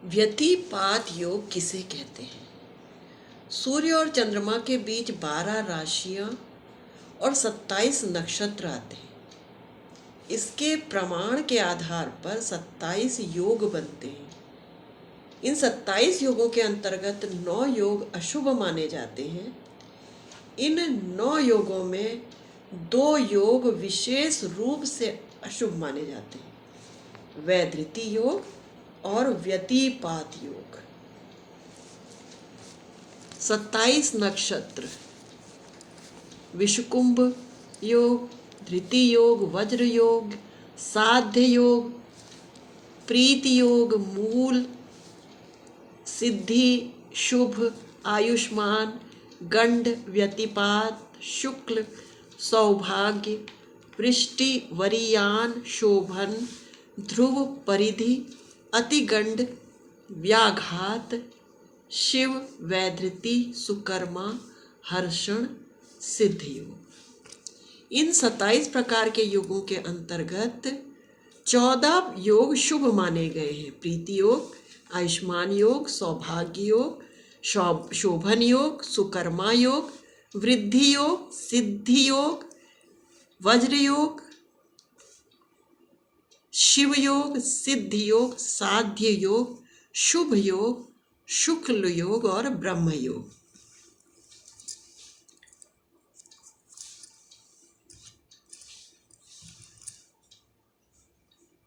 व्यतिपात योग किसे कहते हैं? सूर्य और चंद्रमा के बीच 12 राशियां और 27 नक्षत्र आते हैं। इसके प्रमाण के आधार पर 27 योग बनते हैं। इन 27 योगों के अंतर्गत 9 योग अशुभ माने जाते हैं। इन 9 योगों में 2 योग विशेष रूप से अशुभ माने जाते हैं, वैधृति योग और व्यतिपात योग। 27 नक्षत्र: विषुकुंभ योग, धृति योग, वज्र योग, साध्य योग, प्रीति योग, मूल, सिद्धि, शुभ, आयुष्मान, गंड, व्यतिपात, शुक्ल, सौभाग्य, वृष्टि, वरीयान, शोभन, ध्रुव, परिधि, अतिगंड, व्याघात, शिव, वैधृति, सुकर्मा, हर्षण, सिद्ध योग। इन 27 प्रकार के योगों के अंतर्गत 14 योग शुभ माने गए हैं। प्रीति योग, आयुष्मान योग, सौभाग्य योग, शोभन योग, सुकर्मा योग, वृद्धि योग, सिद्धि योग, वज्र योग, शिव योग, सिद्ध योग, साध्य योग, शुभ योग, शुक्ल योग और ब्रह्म योग।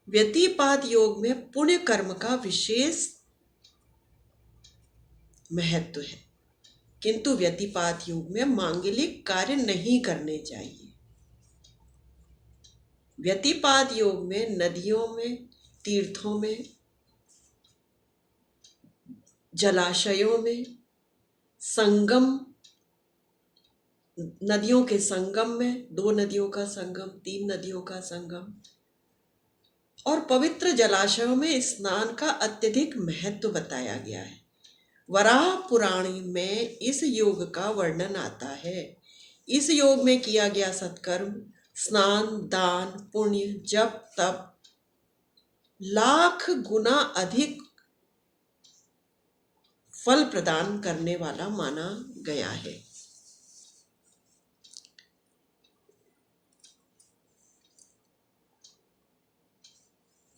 व्यतिपात योग में पुण्य कर्म का विशेष महत्व है, किंतु व्यतिपात योग में मांगलिक कार्य नहीं करने चाहिए। व्यतिपात योग में नदियों में, तीर्थों में, जलाशयों में, संगम, नदियों के संगम में, 2 नदियों का संगम, 3 नदियों का संगम और पवित्र जलाशयों में स्नान का अत्यधिक महत्व बताया गया है। वराह पुराण में इस योग का वर्णन आता है। इस योग में किया गया सत्कर्म, स्नान, दान, पुण्य, जप, तप लाख गुना अधिक फल प्रदान करने वाला माना गया है।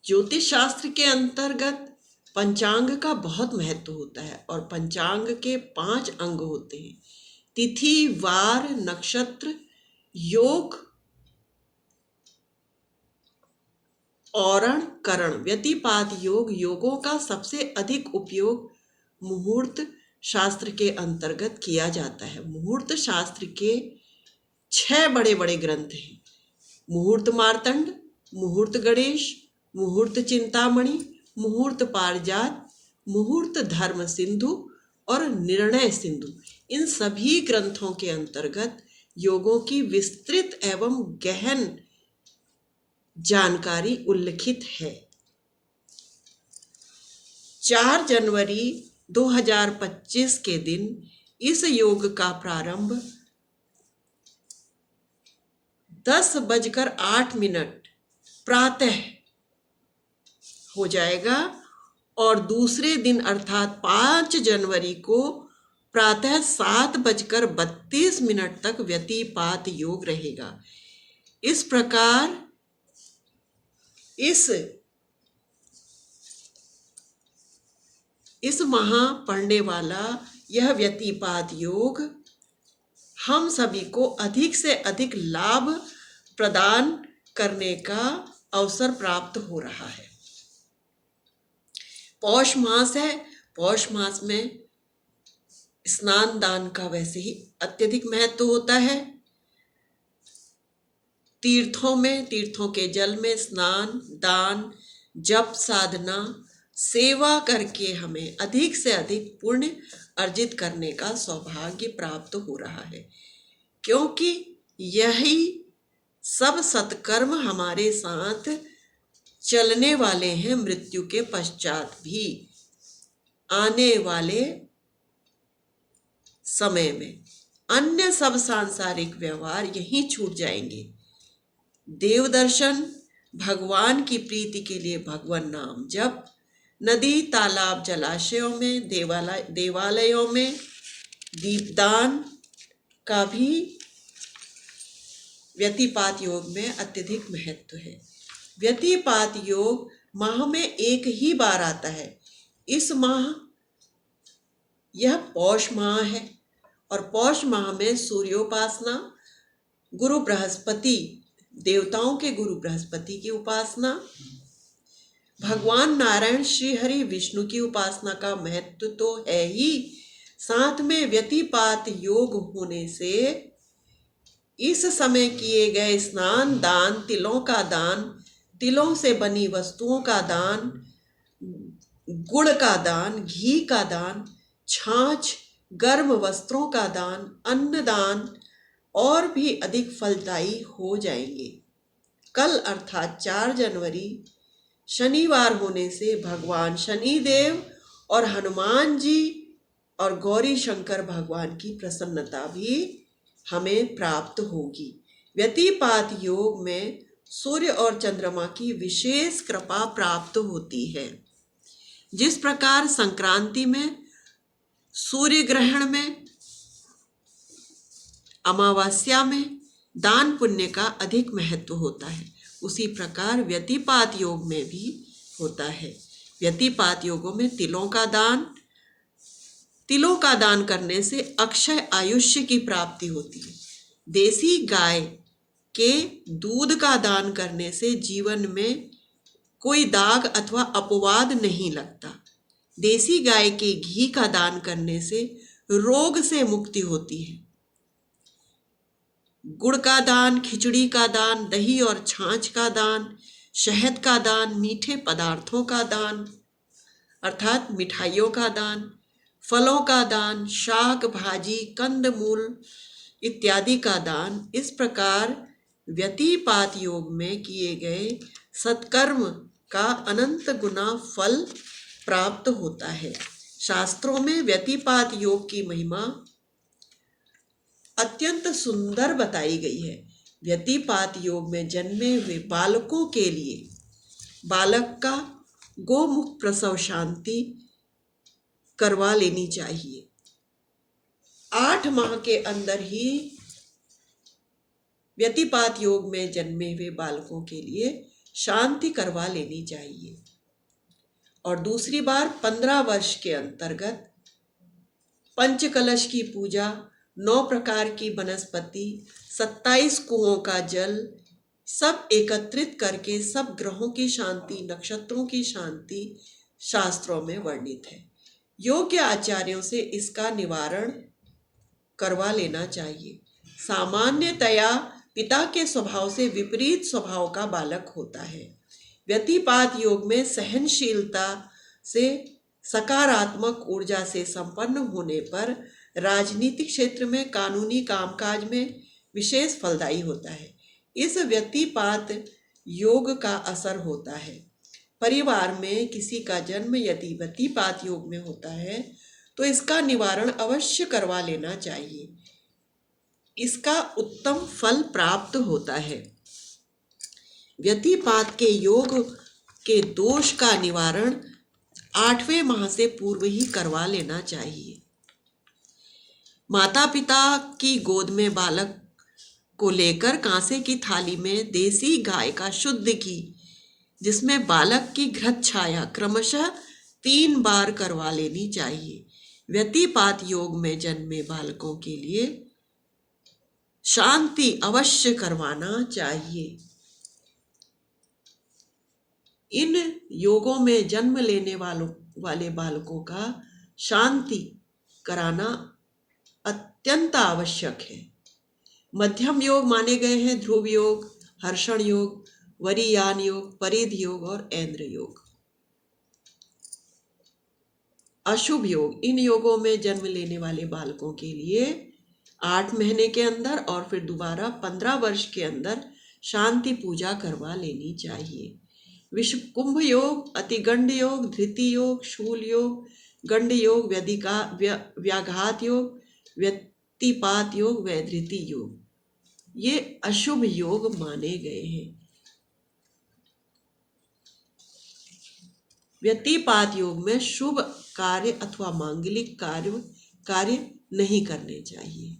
ज्योतिष शास्त्र के अंतर्गत पंचांग का बहुत महत्व होता है और पंचांग के 5 अंग होते हैं: तिथि, वार, नक्षत्र, योग, औरण, करण। व्यतिपात योग योगों का सबसे अधिक उपयोग मुहूर्त शास्त्र के अंतर्गत किया जाता है। मुहूर्त शास्त्र के 6 बड़े बड़े ग्रंथ हैं: मुहूर्त मार्तंड, मुहूर्त गणेश, मुहूर्त चिंतामणि, मुहूर्त पारिजात, मुहूर्त धर्म सिंधु और निर्णय सिंधु। इन सभी ग्रंथों के अंतर्गत योगों की विस्तृत एवं गहन जानकारी उल्लिखित है। 4 जनवरी 2025 के दिन इस योग का प्रारंभ 10:08 प्रातः हो जाएगा और दूसरे दिन अर्थात 5 जनवरी को प्रातः 7:32 तक व्यतिपात योग रहेगा। इस प्रकार इस माह पड़ने वाला यह व्यतिपात योग हम सभी को अधिक से अधिक लाभ प्रदान करने का अवसर प्राप्त हो रहा है। पौष मास है। पौष मास में स्नान दान का वैसे ही अत्यधिक महत्व होता है। तीर्थों के जल में स्नान, दान, जप, साधना, सेवा करके हमें अधिक से अधिक पुण्य अर्जित करने का सौभाग्य प्राप्त हो रहा है, क्योंकि यही सब सत्कर्म हमारे साथ चलने वाले हैं। मृत्यु के पश्चात भी आने वाले समय में अन्य सब सांसारिक व्यवहार यहीं छूट जाएंगे। देव दर्शन, भगवान की प्रीति के लिए भगवान नाम जप, नदी, तालाब, जलाशयों में, देवालयों में दीपदान का भी व्यतिपात योग में अत्यधिक महत्व है। व्यतिपात योग माह में एक ही बार आता है। इस माह यह पौष माह है और पौष माह में सूर्योपासना, गुरु बृहस्पति, देवताओं के गुरु बृहस्पति की उपासना, भगवान नारायण, श्री हरि, विष्णु की उपासना का महत्व तो है ही, साथ में व्यतिपात योग होने से इस समय किए गए स्नान, दान, तिलों का दान, तिलों से बनी वस्तुओं का दान, गुड़ का दान, घी का दान, छाछ, गर्म वस्त्रों का दान, अन्न दान और भी अधिक फलदायी हो जाएंगे। कल अर्थात 4 जनवरी शनिवार होने से भगवान शनिदेव और हनुमान जी और गौरी शंकर भगवान की प्रसन्नता भी हमें प्राप्त होगी। व्यतिपात योग में सूर्य और चंद्रमा की विशेष कृपा प्राप्त होती है। जिस प्रकार संक्रांति में, सूर्य ग्रहण में, अमावस्या में दान पुण्य का अधिक महत्व होता है, उसी प्रकार व्यतिपात योग में भी होता है। व्यतिपात योगों में तिलों का दान करने से अक्षय आयुष्य की प्राप्ति होती है। देसी गाय के दूध का दान करने से जीवन में कोई दाग अथवा अपवाद नहीं लगता। देसी गाय के घी का दान करने से रोग से मुक्ति होती है। गुड़ का दान, खिचड़ी का दान, दही और छाछ का दान, शहद का दान, मीठे पदार्थों का दान अर्थात मिठाइयों का दान, फलों का दान, शाक भाजी, कंद मूल इत्यादि का दान, इस प्रकार व्यतिपात योग में किए गए सत्कर्म का अनंत गुना फल प्राप्त होता है। शास्त्रों में व्यतिपात योग की महिमा अत्यंत सुंदर बताई गई है। व्यतिपात योग में जन्मे हुए बालकों के लिए बालक का गोमुख प्रसव शांति करवा लेनी चाहिए। 8 माह के अंदर ही व्यतिपात योग में जन्मे हुए बालकों के लिए शांति करवा लेनी चाहिए। और दूसरी बार 15 वर्ष के अंतर्गत पंचकलश की पूजा, 9 प्रकार की वनस्पति, 27 कुओं का जल सब एकत्रित करके सब ग्रहों की शांति, नक्षत्रों की शांति शास्त्रों में वर्णित है। योग्य आचार्यों से इसका निवारण करवा लेना चाहिए। सामान्यतया पिता के स्वभाव से विपरीत स्वभाव का बालक होता है। व्यतिपात योग में सहनशीलता से, सकारात्मक ऊर्जा से संपन्न होने पर राजनीतिक क्षेत्र में, कानूनी कामकाज में विशेष फलदायी होता है। इस व्यतिपात योग का असर होता है। परिवार में किसी का जन्म यदि व्यतिपात योग में होता है तो इसका निवारण अवश्य करवा लेना चाहिए। इसका उत्तम फल प्राप्त होता है। व्यतिपात के योग के दोष का निवारण 8वें माह से पूर्व ही करवा लेना चाहिए। माता पिता की गोद में बालक को लेकर कांसे की थाली में देसी गाय का शुद्ध घी, जिसमें बालक की घृत छाया क्रमशः 3 बार करवा लेनी चाहिए। व्यतिपात योग में जन्मे बालकों के लिए शांति अवश्य करवाना चाहिए। इन योगों में जन्म लेने वाले बालकों का शांति कराना अत्यंत आवश्यक है। मध्यम योग माने गए हैं ध्रुव योग, हर्षण योग, वरीयान योग, परिध योग और ऐन्द्र योग। अशुभ योग, इन योगों में जन्म लेने वाले बालकों के लिए 8 महीने के अंदर और फिर दोबारा 15 वर्ष के अंदर शांति पूजा करवा लेनी चाहिए। विश्व कुंभ योग, अतिगंड योग, धृति योग, शूल योग, गंड योग, व्याघात योग, व्यतिपात योग, वैधृति योग, ये अशुभ योग माने गए हैं। व्यतिपात योग में शुभ कार्य अथवा मांगलिक कार्य नहीं करने चाहिए।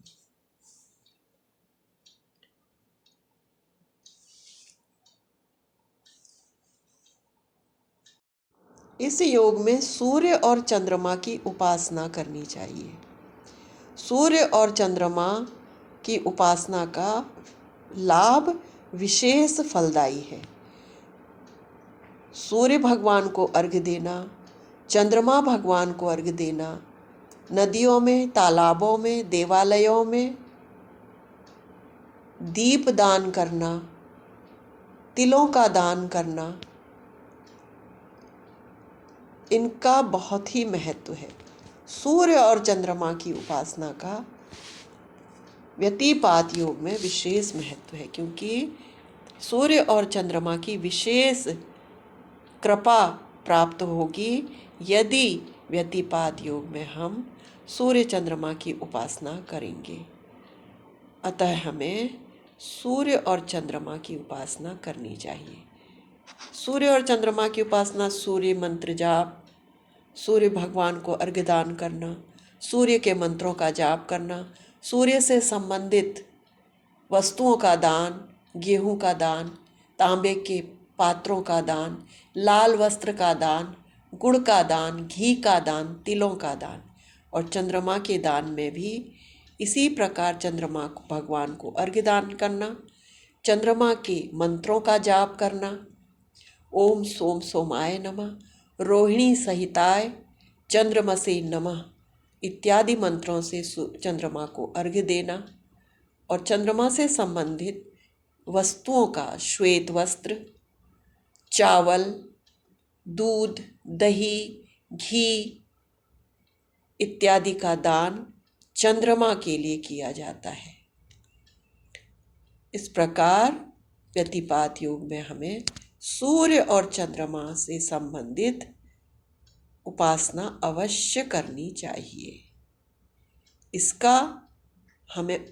इस योग में सूर्य और चंद्रमा की उपासना करनी चाहिए। सूर्य और चंद्रमा की उपासना का लाभ विशेष फलदायी है। सूर्य भगवान को अर्घ्य देना, चंद्रमा भगवान को अर्घ्य देना, नदियों में, तालाबों में, देवालयों में दीप दान करना, तिलों का दान करना, इनका बहुत ही महत्व है। सूर्य और चंद्रमा की उपासना का व्यतिपात योग में विशेष महत्व है, क्योंकि सूर्य और चंद्रमा की विशेष कृपा प्राप्त होगी यदि व्यतिपात योग में हम सूर्य चंद्रमा की उपासना करेंगे। अतः हमें सूर्य और चंद्रमा की उपासना करनी चाहिए। सूर्य और चंद्रमा की उपासना सूर्य मंत्र जाप, सूर्य भगवान को अर्घ्य दान करना, सूर्य के मंत्रों का जाप करना, सूर्य से संबंधित वस्तुओं का दान, गेहूं का दान, तांबे के पात्रों का दान, लाल वस्त्र का दान, गुड़ का दान, घी का दान, तिलों का दान, और चंद्रमा के दान में भी इसी प्रकार चंद्रमा भगवान को अर्घ्य दान करना, चंद्रमा के मंत्रों का जाप करना, ओम सोम सोमाय नमः, रोहिणी सहिताय चंद्रमसे नमः इत्यादि मंत्रों से चंद्रमा को अर्घ्य देना, और चंद्रमा से संबंधित वस्तुओं का श्वेत वस्त्र, चावल, दूध, दही, घी इत्यादि का दान चंद्रमा के लिए किया जाता है। इस प्रकार व्यतिपात योग में हमें सूर्य और चंद्रमा से संबंधित उपासना अवश्य करनी चाहिए। इसका हमें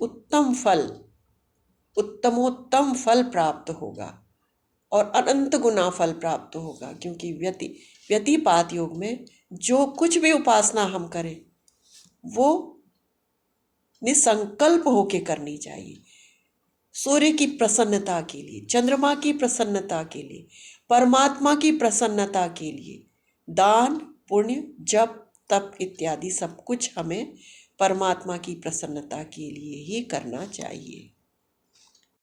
उत्तमोत्तम फल प्राप्त होगा और अनंत गुना फल प्राप्त होगा, क्योंकि व्यतिपात योग में जो कुछ भी उपासना हम करें वो निसंकल्प होके करनी चाहिए। सूर्य की प्रसन्नता के लिए, चंद्रमा की प्रसन्नता के लिए, परमात्मा की प्रसन्नता के लिए दान, पुण्य, जप, तप इत्यादि सब कुछ हमें परमात्मा की प्रसन्नता के लिए ही करना चाहिए।